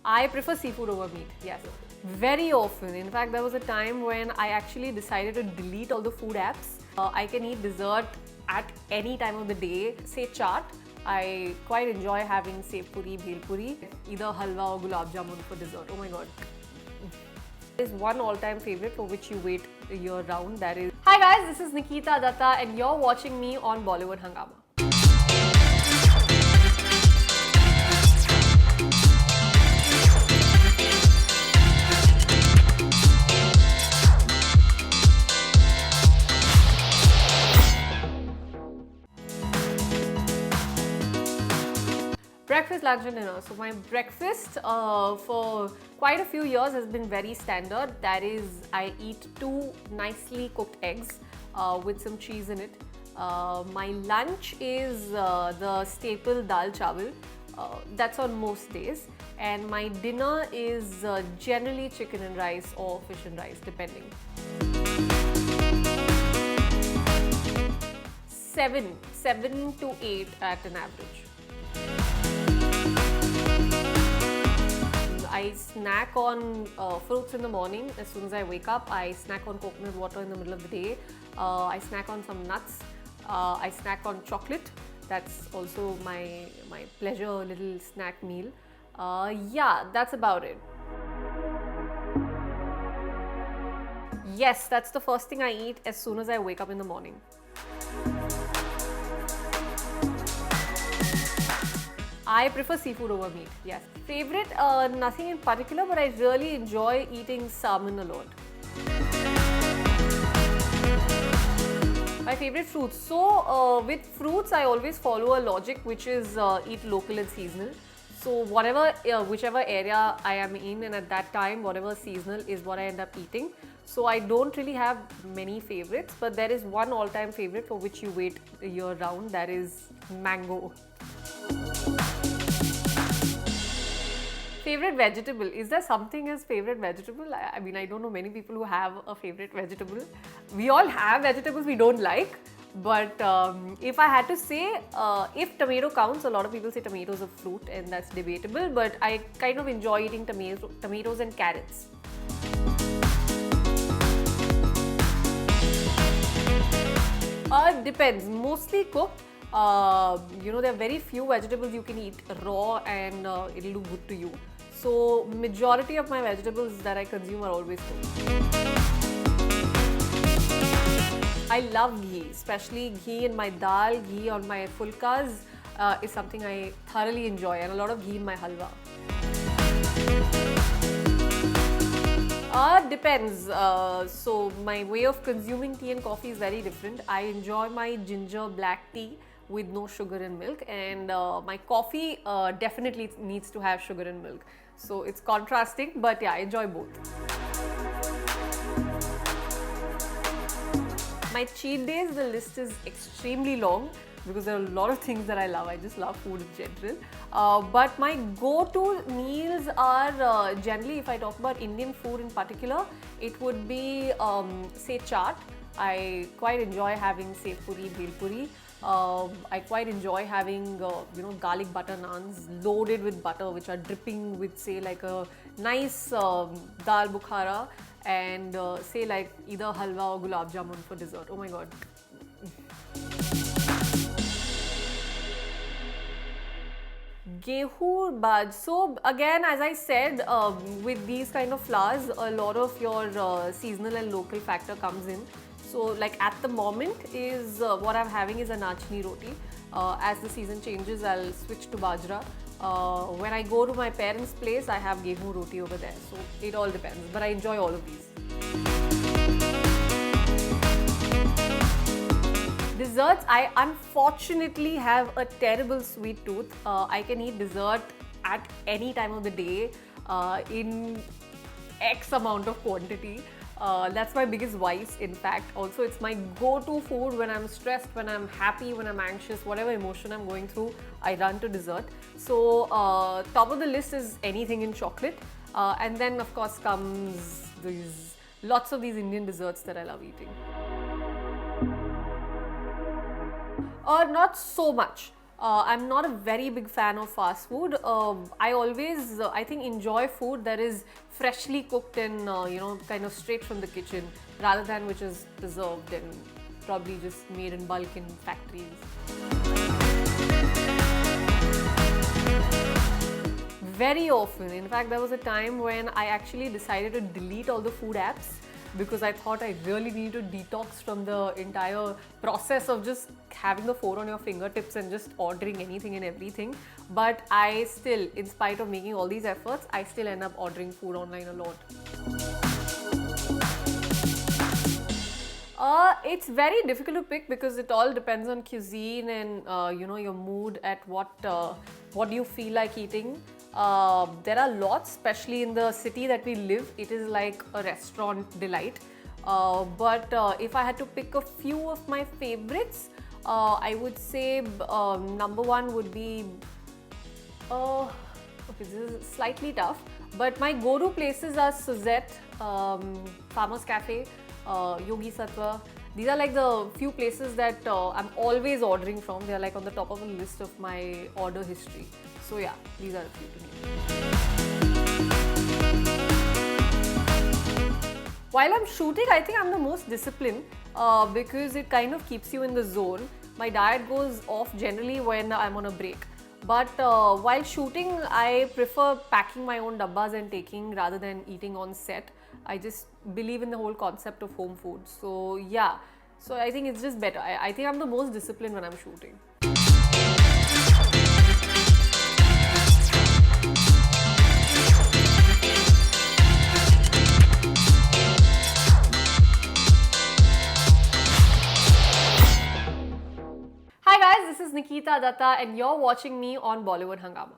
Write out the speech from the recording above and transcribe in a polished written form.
I prefer seafood over meat, yes. Very often. In fact, there was a time when I actually decided to delete all the food apps. I can eat dessert at any time of the day. Say chaat. I quite enjoy having sev puri, bhel puri, either halwa or gulab jamun for dessert. Oh my god. There's one all-time favorite for which you wait a year round. That is. Hi guys, this is Nikita Dutta and you're watching me on Bollywood Hungama. Breakfast, lunch and dinner. So my breakfast for quite a few years has been very standard. That is, I eat 2 nicely cooked eggs with some cheese in it. My lunch is the staple dal chawal. That's on most days. And my dinner is generally chicken and rice or fish and rice, depending. 7 to 8 at an average. I snack on fruits in the morning. As soon as I wake up, I snack on coconut water in the middle of the day. I snack on some nuts. I snack on chocolate. That's also my pleasure little snack meal. Yeah, that's about it. Yes, that's the first thing I eat as soon as I wake up in the morning. I prefer seafood over meat, yes. Favorite, nothing in particular, but I really enjoy eating salmon a lot. My favorite fruits. So, with fruits, I always follow a logic which is eat local and seasonal. So, whichever area I am in and at that time, whatever seasonal is what I end up eating. So, I don't really have many favorites, but there is one all-time favorite for which you wait a year round, that is mango. Favorite vegetable. Is there something as favorite vegetable? I mean, I don't know many people who have a favorite vegetable. We all have vegetables we don't like. But if I had to say, if tomato counts, a lot of people say tomatoes are fruit and that's debatable. But I kind of enjoy eating tomatoes and carrots. Depends. Mostly cooked. You know, there are very few vegetables you can eat raw and it'll do good to you. So, majority of my vegetables that I consume are always cooked. I love ghee, especially ghee in my dal, ghee on my fulkas is something I thoroughly enjoy, and a lot of ghee in my halwa. Depends. So, my way of consuming tea and coffee is very different. I enjoy my ginger black tea with no sugar and milk, and my coffee definitely needs to have sugar and milk. So it's contrasting, but yeah, I enjoy both. My cheat days, the list is extremely long because there are a lot of things that I love. I just love food in general. But my go-to meals are generally, if I talk about Indian food in particular, it would be say chaat. I quite enjoy having sev puri, bhel puri. I quite enjoy having garlic butter naans loaded with butter, which are dripping with, say, like a nice dal bukhara and say like either halwa or gulab jamun for dessert. Oh my god. Gehu baj. So again, as I said, with these kind of flours, a lot of your seasonal and local factor comes in. So like at the moment is what I'm having is a nachni roti. As the season changes, I'll switch to bajra. When I go to my parents' place, I have gehu roti over there. So it all depends, but I enjoy all of these. Desserts, I unfortunately have a terrible sweet tooth. I can eat dessert at any time of the day in X amount of quantity. That's my biggest vice, in fact. Also, it's my go-to food when I'm stressed, when I'm happy, when I'm anxious, whatever emotion I'm going through, I run to dessert. So, top of the list is anything in chocolate. And then, of course, comes lots of these Indian desserts that I love eating. Not so much. I'm not a very big fan of fast food. I always, I think, enjoy food that is freshly cooked and, kind of straight from the kitchen rather than which is preserved and probably just made in bulk in factories. Very often. In fact, there was a time when I actually decided to delete all the food apps because I thought I really need to detox from the entire process of just having the phone on your fingertips and just ordering anything and everything. But I still, in spite of making all these efforts, I still end up ordering food online a lot. It's very difficult to pick because it all depends on cuisine and your mood at what do you feel like eating. There are lots, especially in the city that we live. It is like a restaurant delight. But if I had to pick a few of my favorites, I would say number one would be. Okay, this is slightly tough, but my go-to places are Suzette, Farmer's Cafe, Yogi Satwa. These are like the few places that I'm always ordering from. They are like on the top of the list of my order history. So yeah, these are a few to name. While I'm shooting, I think I'm the most disciplined because it kind of keeps you in the zone. My diet goes off generally when I'm on a break. But while shooting, I prefer packing my own dabbas and taking rather than eating on set. I just believe in the whole concept of home food. So yeah, so I think it's just better. I think I'm the most disciplined when I'm shooting. Hi guys, this is Nikita Dutta and you're watching me on Bollywood Hungama.